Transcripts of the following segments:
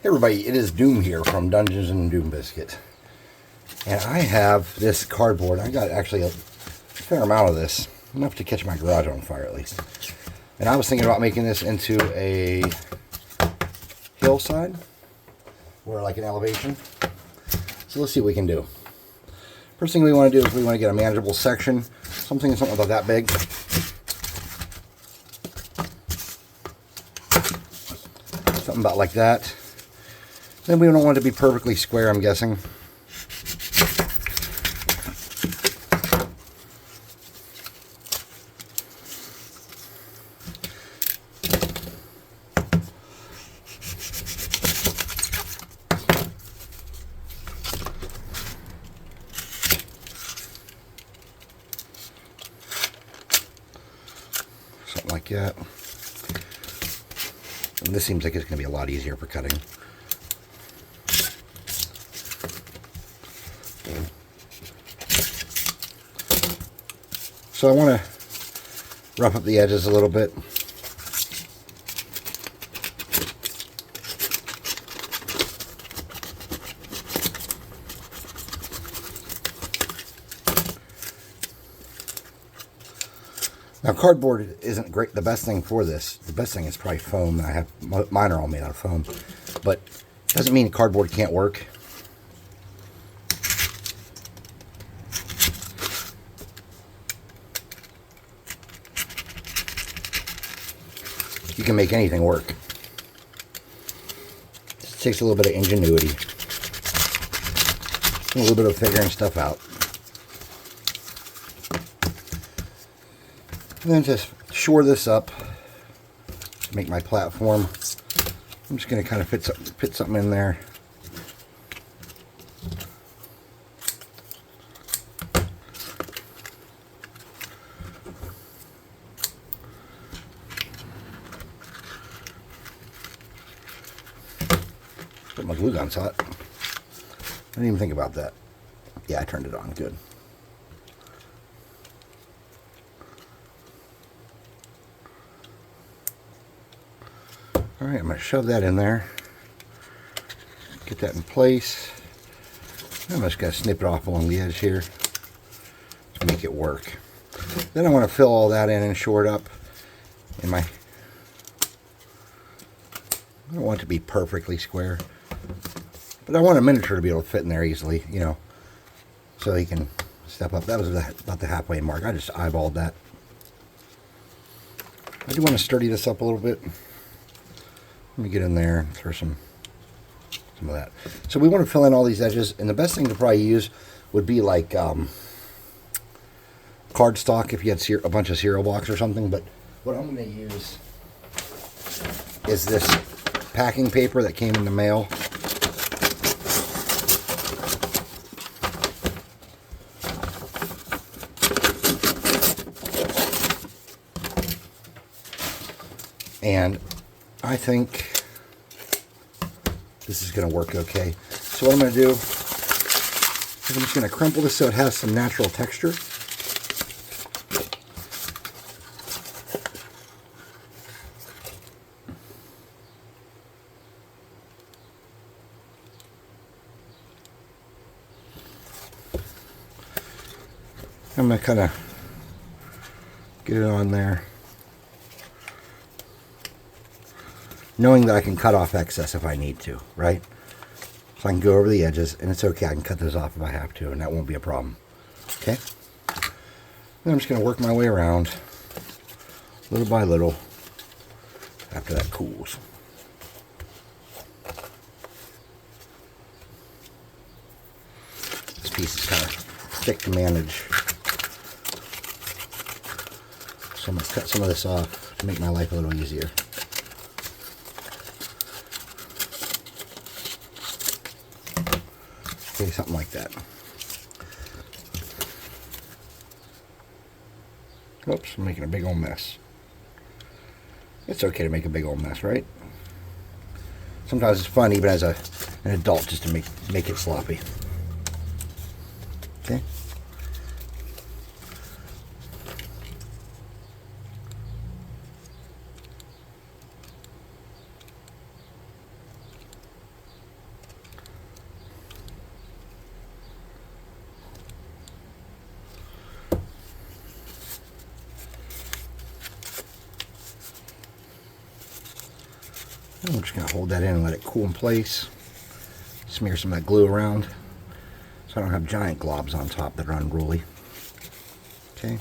Hey everybody, it is Doom here from Dungeons and Doom Biscuit. And I have this cardboard. I got actually a fair amount of this, enough to catch my garage on fire at least. And I was thinking about making this into a hillside, or like an elevation. So let's see what we can do. First thing we want to do is we want to get a manageable section, something about that big. Something about like that. Then we don't want it to be perfectly square, I'm guessing. Something like that. And this seems like it's going to be a lot easier for cutting. So I want to rough up the edges a little bit. Now cardboard isn't great, the best thing for this. The best thing is probably foam. Mine are all made out of foam, but it doesn't mean cardboard can't work. You can make anything work. It takes a little bit of ingenuity, a little bit of figuring stuff out. And then just shore this up to make my platform. I'm just going to kind of fit something in there. But my glue gun's hot. I didn't even think about that. Yeah, I turned it on. Good. Alright, I'm going to shove that in there. Get that in place. I'm just going to snip it off along the edge here to make it work. Then I want to fill all that in and shore it up in my... I don't want it to be perfectly square, but I want a miniature to be able to fit in there easily, you know, so he can step up. That was about the halfway mark. I just eyeballed that. I do want to sturdy this up a little bit. Let me get in there and throw some of that. So we want to fill in all these edges, and the best thing to probably use would be like cardstock if you had a bunch of cereal blocks or something. But what I'm going to use is this packing paper that came in the mail. And I think this is going to work okay. So what I'm going to do is I'm just going to crumple this so it has some natural texture. I'm going to kind of get it on there, knowing that I can cut off excess if I need to, right? So I can go over the edges, and it's okay. I can cut those off if I have to, and that won't be a problem. Okay? Then I'm just going to work my way around, little by little, after that cools. This piece is kind of thick to manage. So I'm going to cut some of this off to make my life a little easier. Okay, something like that. Whoops, I'm making a big old mess. It's okay to make a big old mess, right? Sometimes it's fun, even as an adult, just to make it sloppy. Okay? And we're just going to hold that in and let it cool in place. Smear some of that glue around so I don't have giant globs on top that are unruly. Okay.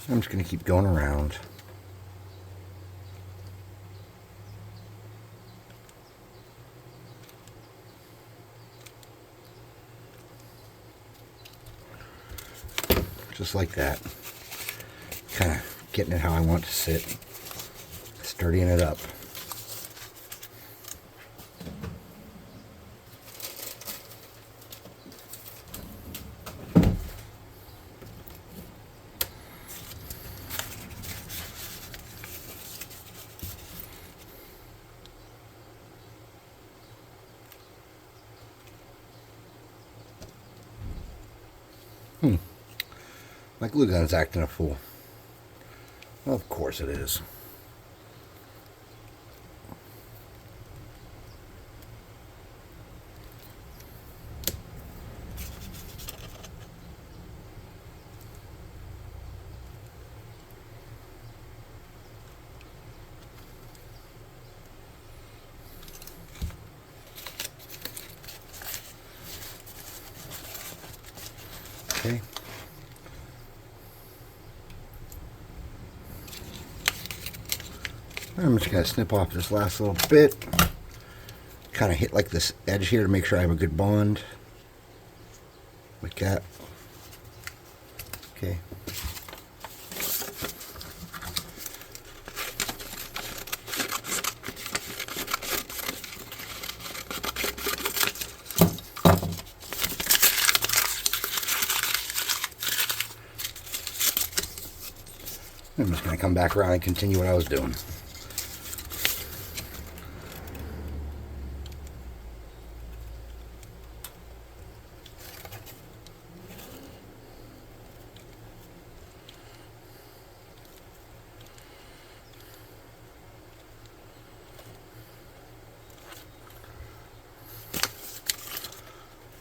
I'm just going to keep going around. Just like that. Kind of getting it how I want it to sit. Sturdying it up. My glue gun's acting a fool. Well, of course it is. Okay. I'm just going to snip off this last little bit. Kind of hit like this edge here to make sure I have a good bond. Like that. Okay. I'm just going to come back around and continue what I was doing.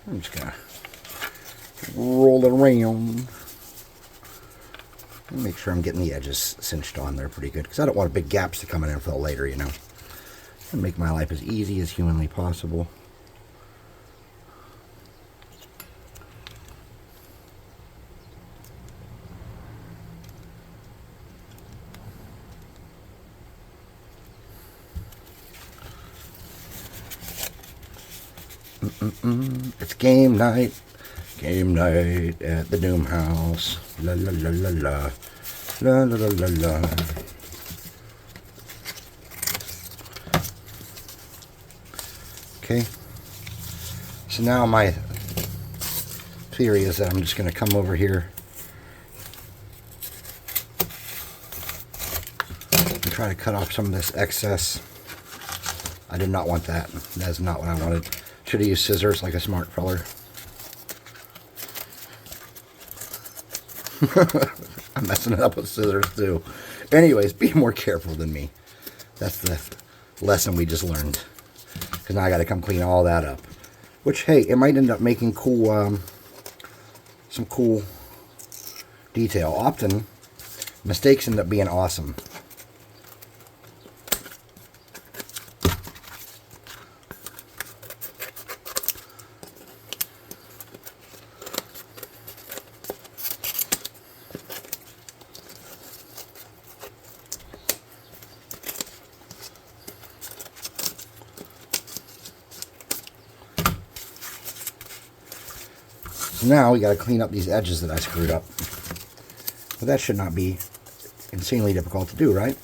I'm just going to roll it around. Make sure I'm getting the edges cinched on there pretty good, because I don't want big gaps to come in and fill later, you know. And make my life as easy as humanly possible. It's game night. Game night at the Doom House. La la la la la. La la la la la. Okay. So now my theory is that I'm just going to come over here and try to cut off some of this excess. I did not want that. That's not what I wanted. Should have used scissors like a smart feller. I'm messing it up with scissors too. Anyways, be more careful than me. That's the lesson we just learned. Because now I got to come clean all that up. Which, hey, it might end up making cool, some cool detail. Often, mistakes end up being awesome. Now we got to clean up these edges that I screwed up. But that should not be insanely difficult to do, right?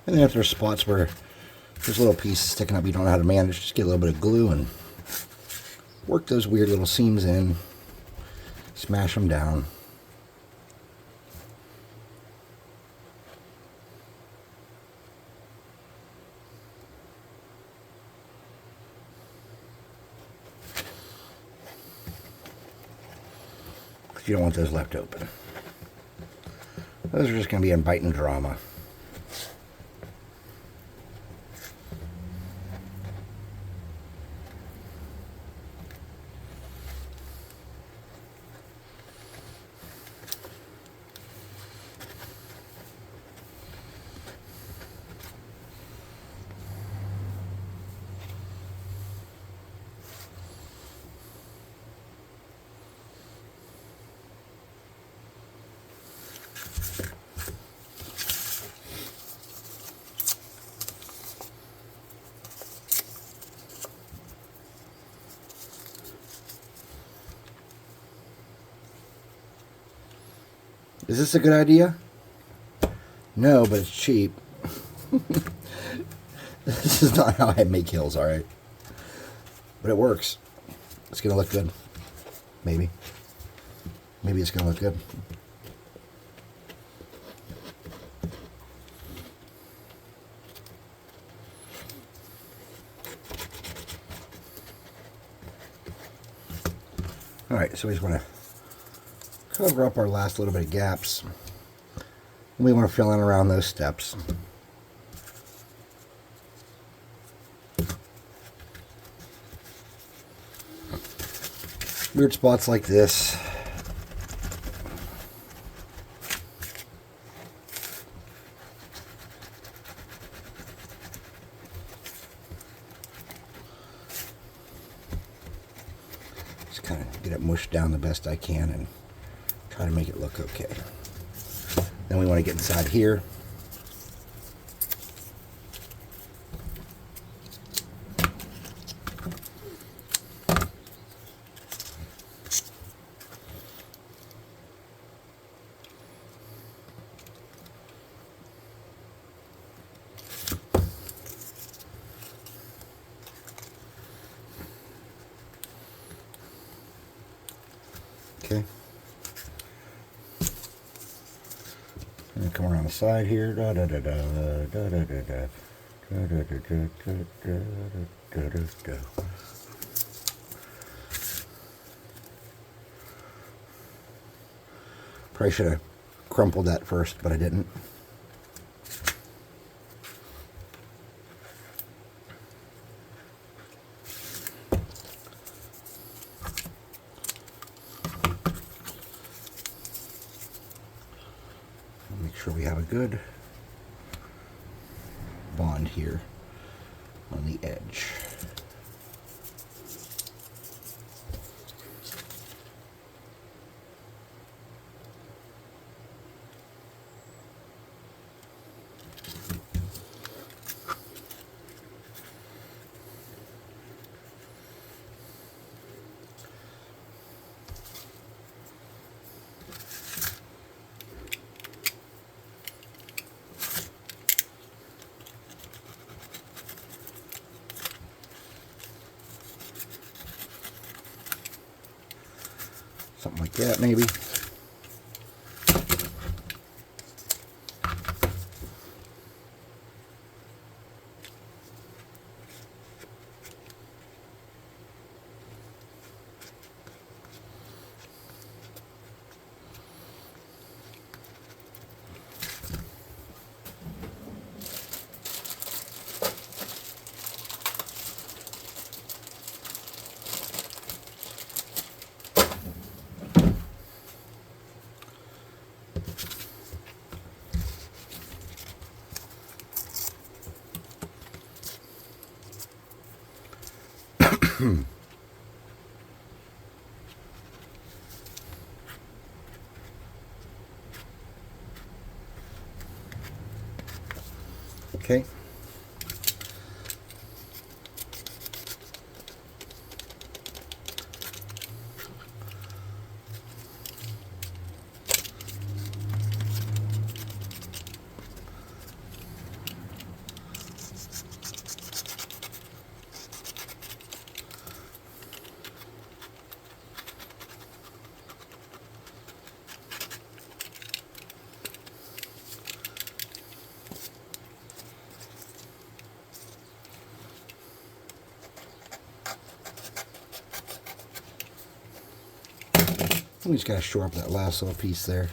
And then if there's spots where there's little pieces sticking up you don't know how to manage, just get a little bit of glue and work those weird little seams in, smash them down. Because you don't want those left open. Those are just going to be inviting drama. Is this a good idea? No, but it's cheap. This is not how I make hills, alright? But it works. It's going to look good. Maybe. Maybe it's going to look good. Alright, so we just want to cover up our last little bit of gaps. We want to fill in around those steps. Weird spots like this. Just kind of get it mushed down the best I can and try to make it look okay. Then we want to get inside here. Okay. And come around the side here. Da da da da da da da da da da da da da da da. Probably should have crumpled that first, but I didn't. Make sure we have a good bond here on the edge. Something like that, maybe. Okay. We just got to shore up that last little piece there.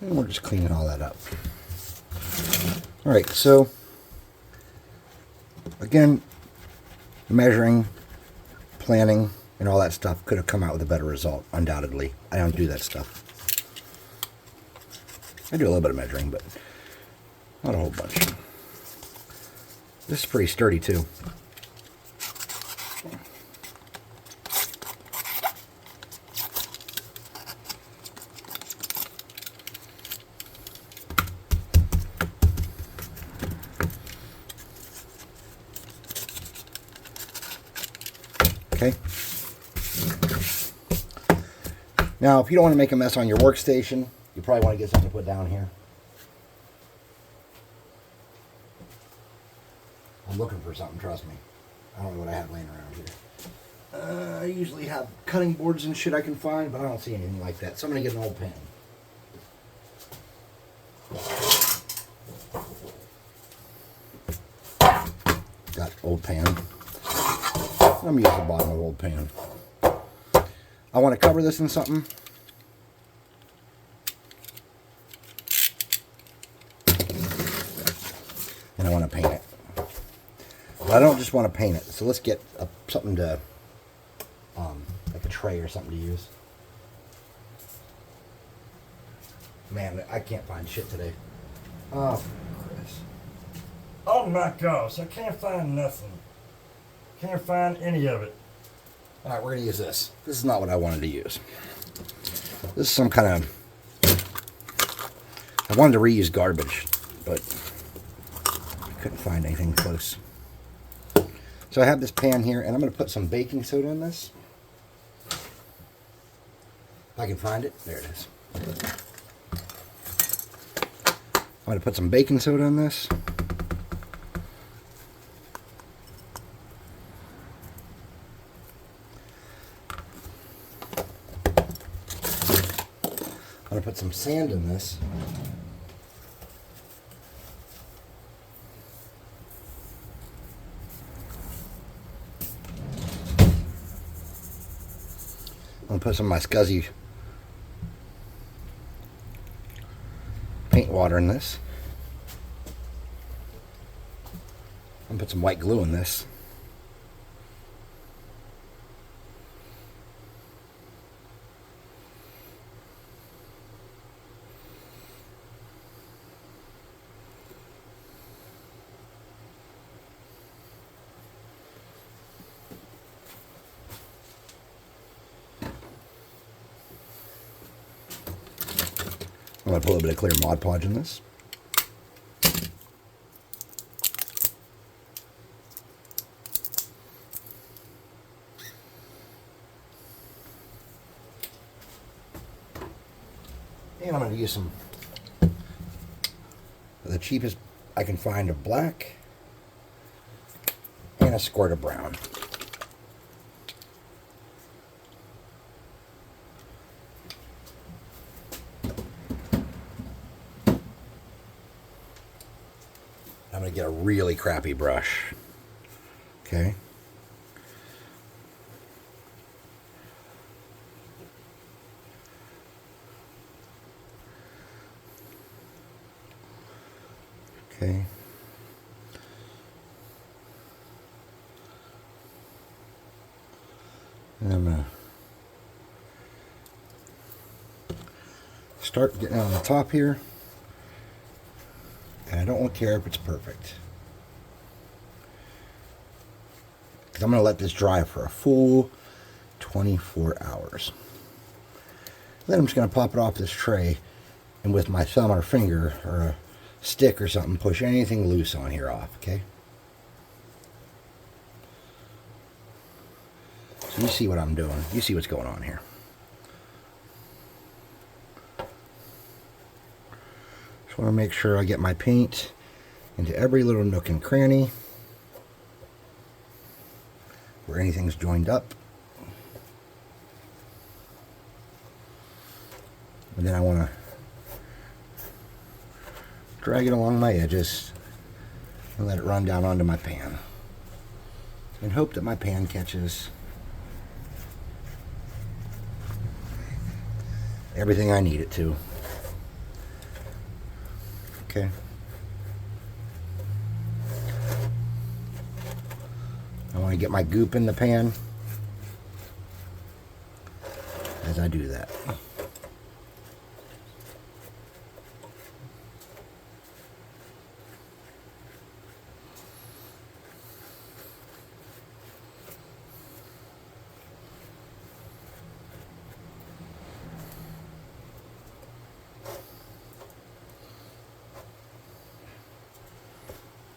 And we're just cleaning all that up. All right, so again, measuring, planning, and all that stuff could have come out with a better result, undoubtedly. I don't do that stuff. I do a little bit of measuring, but not a whole bunch. This is pretty sturdy too. Okay. Now, if you don't want to make a mess on your workstation, you probably want to get something to put down here. I'm looking for something, trust me. I don't know what I have laying around here. I usually have cutting boards and shit I can find, but I don't see anything like that. So I'm going to get an old pen. Got old pan. I'm going to use the bottom of old pan. I want to cover this in something. And I want to paint it. But I don't just want to paint it. So let's get something to, like a tray or something to use. Man, I can't find shit today. Oh, Chris. Oh my gosh, I can't find nothing. Can't find any of it. All right, we're going to use this. This is not what I wanted to use. This is some kind of... I wanted to reuse garbage, but I couldn't find anything close. So I have this pan here, and I'm going to put some baking soda in this. If I can find it. There it is. I'm going to put some baking soda in this. I'm going to put some sand in this. I'm going to put some of my scuzzy paint water in this. I'm going to put some white glue in this. going to put a little bit of clear Mod Podge in this. And I'm going to use some the cheapest I can find of black and a squirt of brown. I'm going to get a really crappy brush. Okay. Okay. And I'm going to start getting on the top here. And I don't care if it's perfect, because I'm going to let this dry for a full 24 hours. Then I'm just going to pop it off this tray, and with my thumb or finger or a stick or something, push anything loose on here off, okay? So you see what I'm doing. You see what's going on here. Just want to make sure I get my paint into every little nook and cranny where anything's joined up. And then I want to drag it along my edges and let it run down onto my pan. And hope that my pan catches everything I need it to. Okay. I want to get my goop in the pan as I do that.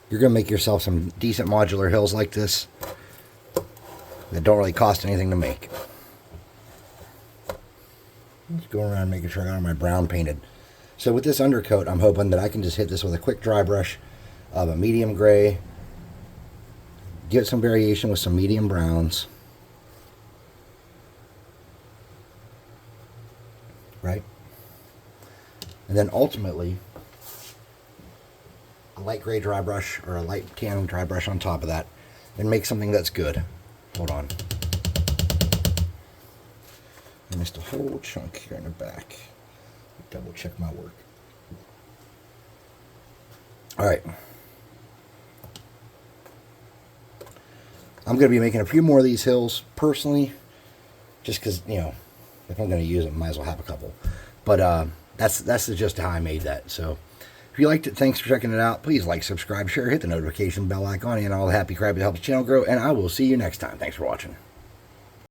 You're going to make yourself some decent modular hills like this that don't really cost anything to make. Just going around making sure I got all my brown painted. So with this undercoat, I'm hoping that I can just hit this with a quick dry brush of a medium gray, get some variation with some medium browns, right? And then ultimately, a light gray dry brush or a light tan dry brush on top of that, and make something that's good. Hold on. I missed a whole chunk here in the back. Double check my work. Alright. I'm going to be making a few more of these hills personally, just because, you know, if I'm going to use them, might as well have a couple. But that's just how I made that. So if you liked it, thanks for checking it out. Please like, subscribe, share, hit the notification bell icon, and all the happy crap that helps the channel grow. And I will see you next time. Thanks for watching.